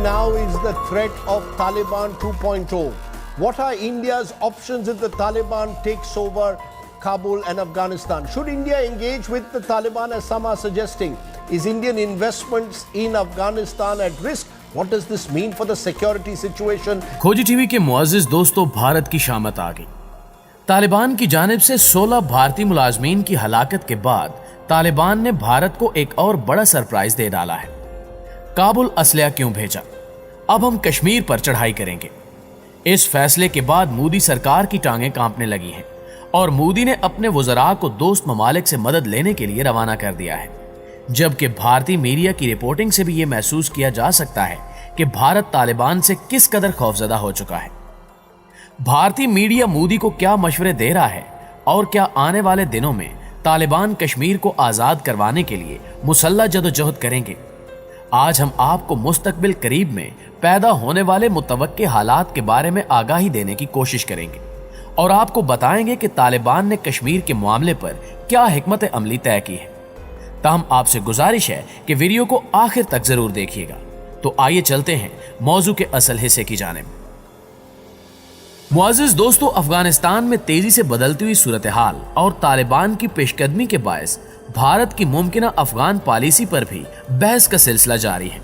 now is the threat of Taliban 2.0. What are India's options if the Taliban takes over Kabul and Afghanistan? Should India engage with the Taliban as some are suggesting? Is Indian investments in Afghanistan at risk? What does this mean for the security situation? खोजी TV के मुअज़्ज़िज़ दोस्तों, भारत की शामत आ गई। तालिबान की जानिब से 16 भारतीय मुलाजमीन की हलाकत के बाद तालिबान ने भारत को एक और बड़ा सरप्राइज दे डाला है। काबुल असलहा क्यों भेजा? अब हम कश्मीर पर चढ़ाई करेंगे। इस फैसले के बाद मोदी सरकार की टांगें कांपने लगी हैं और मोदी ने अपने वज़रा को दोस्त ममालिक से मदद लेने के लिए रवाना कर दिया है, जबकि भारतीय मीडिया की रिपोर्टिंग से भी ये महसूस किया जा सकता है कि भारत तालिबान से किस कदर खौफजदा हो चुका है। भारतीय मीडिया मोदी को क्या मशवरे दे रहा है और क्या आने वाले दिनों में तालिबान कश्मीर को आज़ाद करवाने के लिए मुसल्लह जदोजहद करेंगे? आज हम आपको मुस्तकबिल करीब में पैदा होने वाले मुतवक्के हालात के बारे में आगाही देने की कोशिश करेंगे और आपको बताएंगे कि तालिबान ने कश्मीर के मामले पर क्या हिकमत अमली तय की है। ताहम आपसे गुजारिश है कि वीडियो को आखिर तक जरूर देखिएगा। तो आइए चलते हैं मौजू के असल हिस्से की जानिब। मुअज़्ज़िज़ दोस्तों, अफगानिस्तान में तेजी से बदलती हुई सूरत हाल और तालिबान की पेशकदमी के बायस भारत की मुमकिना अफगान पॉलिसी पर भी बहस का सिलसिला जारी है।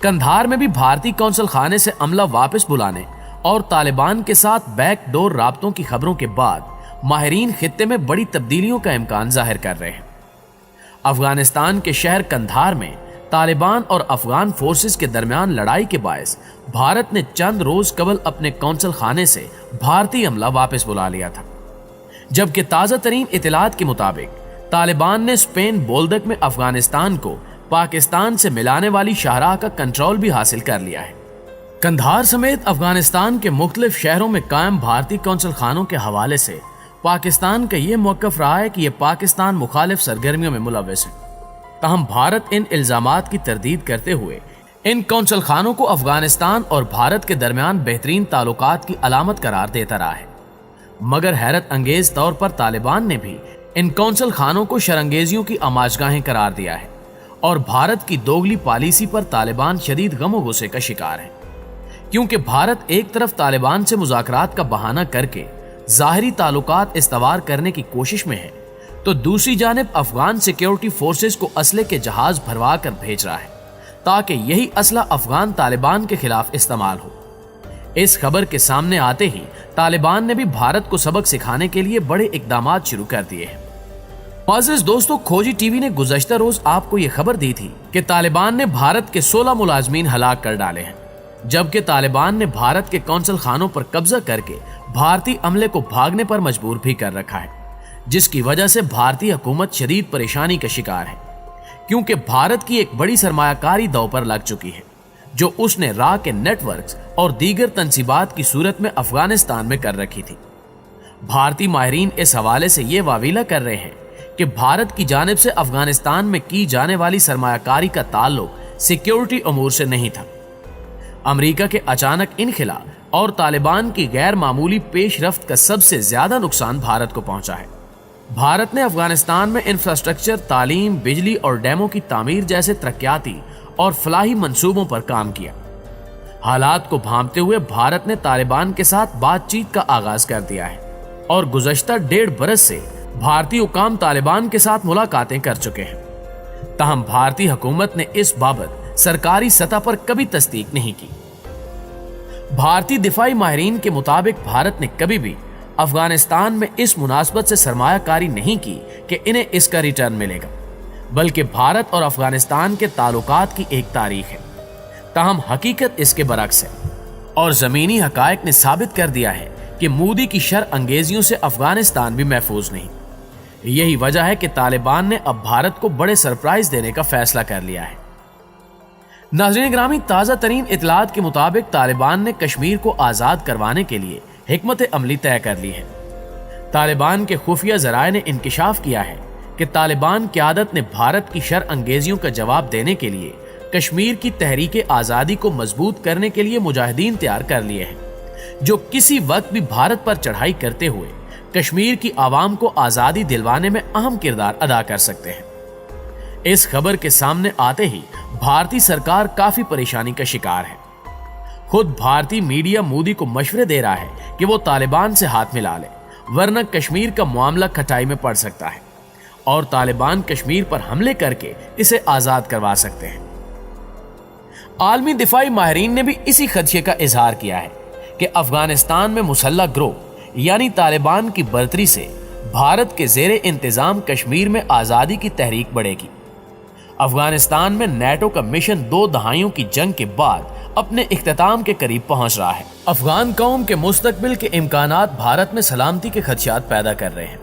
कंधार में भी भारतीय कौंसल खाने से अमला वापस बुलाने और तालिबान के साथ बैकडोर राब्तों की खबरों के बाद माहिरीन खित्ते में बड़ी तब्दीलियों का इम्कान जाहिर कर रहे हैं। अफगानिस्तान के शहर कंधार में तालिबान और अफगान फोर्सेस के दरमियान लड़ाई के बायस भारत ने चंद रोज कबल अपने कौंसल खाने से भारतीय अमला वापस बुला लिया था, जबकि ताज़ा तरीन इतलात के मुताबिक तालिबान ने स्पेन बोल्दक में अफगानिस्तान को पाकिस्तान से मिलाने वाली शाहराह का कंट्रोल भी हासिल कर लिया है। कंधार समेत अफगानिस्तान के मुख्तलिफ शहरों में कायम भारतीय कौंसल खानों के हवाले से पाकिस्तान का यह मौक़िफ़ रहा है कि यह पाकिस्तान मुखालिफ सरगर्मियों में मुलव्वस है। ताहम भारत इन इल्जामात की तरदीद करते हुए इन कौंसल खानों को अफगानिस्तान और भारत के दरमियान बेहतरीन ताल्लुकात की अलामत करार देता रहा है, मगर हैरत अंगेज तौर पर तालिबान ने भी इन कौंसल खानों को शरंगेजियों की आमाजगाहें करार दिया है और भारत की दोगली पॉलिसी पर तालिबान शदीद गम गुस्से का शिकार है, क्योंकि भारत एक तरफ तालिबान से मुज़ाकरात का बहाना करके ज़ाहिरी ताल्लुकात इस्तवार करने की कोशिश में है, तो दूसरी जानिब अफगान सिक्योरिटी फोर्सेस को असले के जहाज भरवा कर भेज रहा है ताकि यही असला अफगान तालिबान के खिलाफ इस्तेमाल हो। इस खबर के सामने आते ही तालिबान ने भी भारत को सबक सिखाने के लिए बड़े इकदामात शुरू कर दिए हैं। मुअज़्ज़िज़ दोस्तों, खोजी टीवी ने गुज़श्ता रोज आपको ये खबर दी थी कि तालिबान ने भारत के 16 मुलाजमीन हलाक कर डाले हैं, जबकि तालिबान ने भारत के कौंसल खानों पर कब्जा करके भारतीय अमले को भागने पर मजबूर भी कर रखा है, जिसकी वजह से भारतीय हुकूमत शदीद परेशानी का शिकार है, क्योंकि भारत की एक बड़ी सरमायाकारी दांव पर लग चुकी है जो उसने रा के नेटवर्क्स और दीगर तंसीबात की सूरत में अफगानिस्तान में कर रखी थी। भारतीय माहिरीन इस हवाले से ये वावीला कर रहे हैं कि भारत की जानिब से अफगानिस्तान में की जाने वाली सरमायाकारी का ताल्लुक सिक्योरिटी अमूर से नहीं था। अमेरिका के अचानक इनखिला और तालिबान की गैर मामूली पेशरफ्त का सबसे ज्यादा नुकसान भारत को पहुंचा है। भारत ने अफगानिस्तान में इंफ्रास्ट्रक्चर, तालीम, बिजली और डैमों की तामीर जैसे तरक्याती और फलाही मंसूबों पर काम किया। हालात को भांपते हुए भारत ने तालिबान के साथ बातचीत का आगाज कर दिया है और गुज़श्ता 1.5 बरस से भारतीय हुकाम तालिबान के साथ मुलाकातें कर चुके हैं। ताहम भारतीय हुकूमत ने इस बाबत सरकारी सतह पर कभी तस्दीक नहीं की। भारतीय दिफाई माहिरीन के मुताबिक भारत ने कभी भी अफगानिस्तान में इस मुनासबत से सरमायाकारी नहीं की कि इन्हें इसका रिटर्न मिलेगा, बल्कि भारत और अफगानिस्तान के ताल्लुकात की एक तारीख है। ताहम हकीकत इसके बरक्स है और जमीनी हकायक ने साबित कर दिया है कि मोदी की शर अंगेजियों से अफगानिस्तान भी महफूज नहीं। यही वजह है कि तालिबान ने अब भारत को बड़े सरप्राइज देने का फैसला कर लिया है। नाज़रीन ग्रामी, ताज़ा तरीन इतलात के मुताबिक तालिबान ने कश्मीर को आज़ाद करवाने के लिए हिकमत अमली तय कर ली है। तालिबान के खुफिया ज़राए ने इंकिशाफ किया है कि तालिबान क़यादत ने भारत की शर अंगेजियों का जवाब देने के लिए कश्मीर की तहरीक आज़ादी को मजबूत करने के लिए मुजाहिदीन तैयार कर लिए हैं, जो किसी वक्त भी भारत पर चढ़ाई करते हुए कश्मीर की आवाम को आज़ादी दिलवाने में अहम किरदार अदा कर सकते हैं। इस खबर के सामने आते ही भारतीय सरकार काफी परेशानी का शिकार है। खुद भारतीय मीडिया मोदी को मशवरे दे रहा है कि वो तालिबान से हाथ मिला ले, वरना कश्मीर का मामला खटाई में पड़ सकता है और तालिबान कश्मीर पर हमले करके इसे आजाद करवा सकते हैं। आलमी दिफाई माहिरीन ने भी इसी खदशे का इजहार किया है कि अफगानिस्तान में मुसल्लह ग्रोह यानी तालिबान की बर्तरी से भारत के जेरे इंतजाम कश्मीर में आजादी की तहरीक बढ़ेगी। अफगानिस्तान में नेटो का मिशन 2 दहाइयों की जंग के बाद अपने इख्तिताम के करीब पहुंच रहा है। अफगान कौम के मुस्तकबिल के इम्कानात भारत में सलामती के खदशात पैदा कर रहे हैं।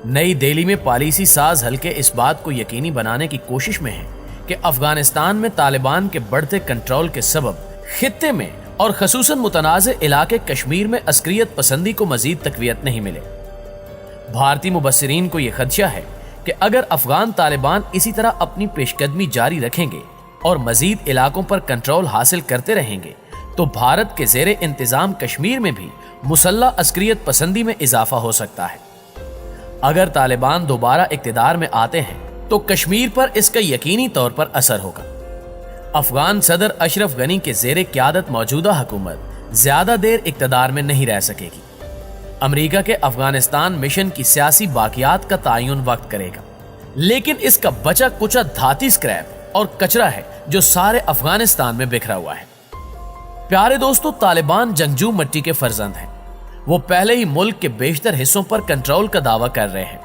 नई दिल्ली में पॉलिसी साज हल्के इस बात को यकीनी बनाने की कोशिश में है कि अफगानिस्तान में तालिबान के बढ़ते कंट्रोल के सबब खित्ते में और खसूसन मुतनाज़े इलाके कश्मीर में अस्करियत पसंदी को मजीद तकवीयत नहीं मिले। भारतीय मुबस्सिरीन को यह खदशा है कि अगर अफगान तालिबान इसी तरह अपनी पेशकदमी जारी रखेंगे और मजीद इलाकों पर कंट्रोल हासिल करते रहेंगे तो भारत के जेरे इंतजाम कश्मीर में भी मुसल्लह अस्करियत पसंदी में इजाफा हो सकता है। अगर तालिबान दोबारा इक्तिदार में आते हैं तो कश्मीर पर इसका यकीनी तौर पर असर होगा। अफगान सदर अशरफ गनी के जेरे क़यादत मौजूदा हुकूमत ज्यादा देर इक्तिदार में नहीं रह सकेगी। अमेरिका के अफगानिस्तान मिशन की सियासी बाकियात का तायुन वक्त करेगा, लेकिन इसका बचा कुचा धाती स्क्रैप और कचरा है जो सारे अफगानिस्तान में बिखरा हुआ है। प्यारे दोस्तों, तालिबान जंगजू मट्टी के फर्जंद हैं। वो पहले ही मुल्क के बेशतर हिस्सों पर कंट्रोल का दावा कर रहे हैं।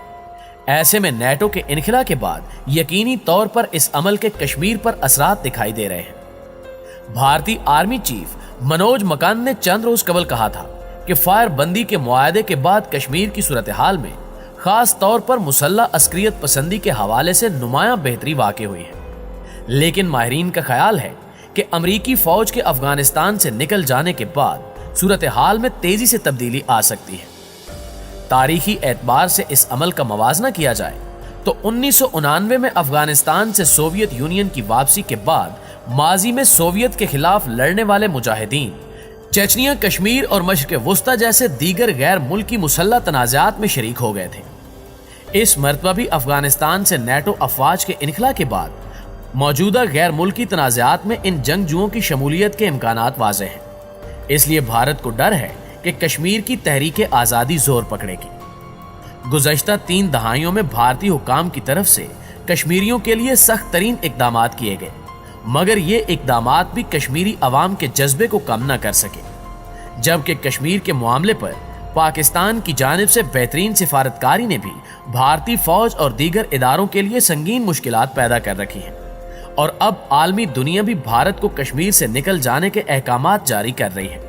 ऐसे में नेटो के इनखिला के बाद यकीनी तौर पर इस अमल के कश्मीर पर असरात दिखाई दे रहे हैं। भारतीय आर्मी चीफ मनोज मकान ने चंद रोज कबल कहा था कि फायर बंदी के मुआहदे के बाद कश्मीर की सूरत हाल में खास तौर पर मुसल्लह अस्करियत पसंदी के हवाले से नुमायां बेहतरी वाक़ई हुई है। लेकिन माहिरीन का ख्याल है कि अमरीकी फौज के अफगानिस्तान से निकल जाने के बाद सूरत हाल में तेजी से तब्दीली आ सकती है। तारीखी एतबार से इस अमल का मवाजना किया जाए तो 1999 में अफगानिस्तान से सोवियत यूनियन की वापसी के बाद माजी में सोवियत के खिलाफ लड़ने वाले मुजाहिदीन चेचनिया, कश्मीर और मशरिक़ वुस्ता जैसे दीगर गैर मुल्की मुसल्लह तनाज़ात में शरीक हो गए थे। इस मरतबा भी अफगानिस्तान से नेटो अफवाज के इनखला के बाद मौजूदा गैर मुल्की तनाज़ात में इन जंगजुओं की शमूलियत के इम्कानात वाज़े हैं। इसलिए भारत को डर है कि कश्मीर की तहरीक आज़ादी जोर पकड़ेगी। गुज़श्ता 3 दहाइयों में भारतीय हुकाम की तरफ से कश्मीरियों के लिए सख्त तरीन इक़दामात किए गए, मगर ये इक़दामात भी कश्मीरी अवाम के जज्बे को कम न कर सके। जबकि कश्मीर के मामले पर पाकिस्तान की जानिब से बेहतरीन सिफारतकारी ने भी भारतीय फौज और दीगर इदारों के लिए संगीन मुश्किलात पैदा कर रखी हैं और अब आलमी दुनिया भी भारत को कश्मीर से निकल जाने के अहकामात जारी कर रही है।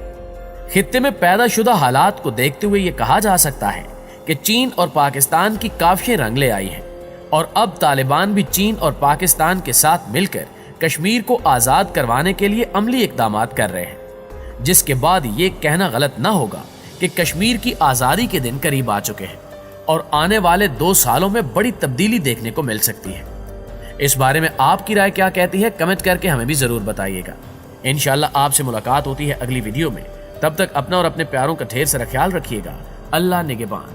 खित्ते में पैदा शुदा हालात को देखते हुए ये कहा जा सकता है कि चीन और पाकिस्तान की काफिशें रंग ले आई हैं और अब तालिबान भी चीन और पाकिस्तान के साथ मिलकर कश्मीर को आज़ाद करवाने के लिए अमली इक़दामात कर रहे हैं, जिसके बाद ये कहना गलत ना होगा कि कश्मीर की आज़ादी के दिन करीब आ चुके हैं और आने वाले 2 सालों में बड़ी तब्दीली देखने को मिल सकती है। इस बारे में आपकी राय क्या कहती है, कमेंट करके हमें भी ज़रूर बताइएगा। इंशाअल्लाह आपसे मुलाकात होती है अगली वीडियो में। तब तक अपना और अपने प्यारों का ढेर सारा ख्याल रखिएगा। अल्लाह निगहबान।